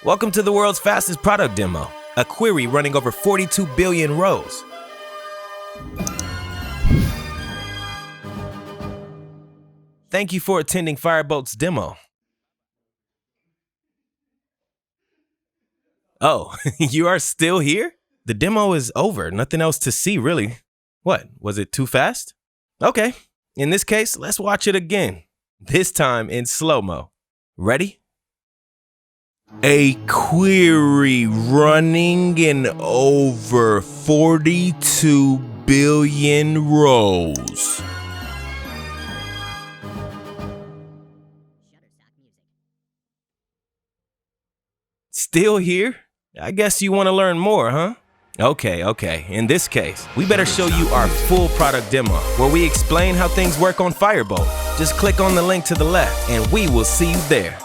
Welcome to the world's fastest product demo, a query running over 42 billion rows. Thank you for attending Firebolt's demo. Oh, you are still here? The demo is over, nothing else to see really. What, was it too fast? Okay, in this case, let's watch it again. This time in slow-mo. Ready? A query running in over 42 billion rows. Still here? I guess you want to learn more, huh? Okay. In this case, we better show you our full product demo, where we explain how things work on Firebolt. Just click on the link to the left, and we will see you there.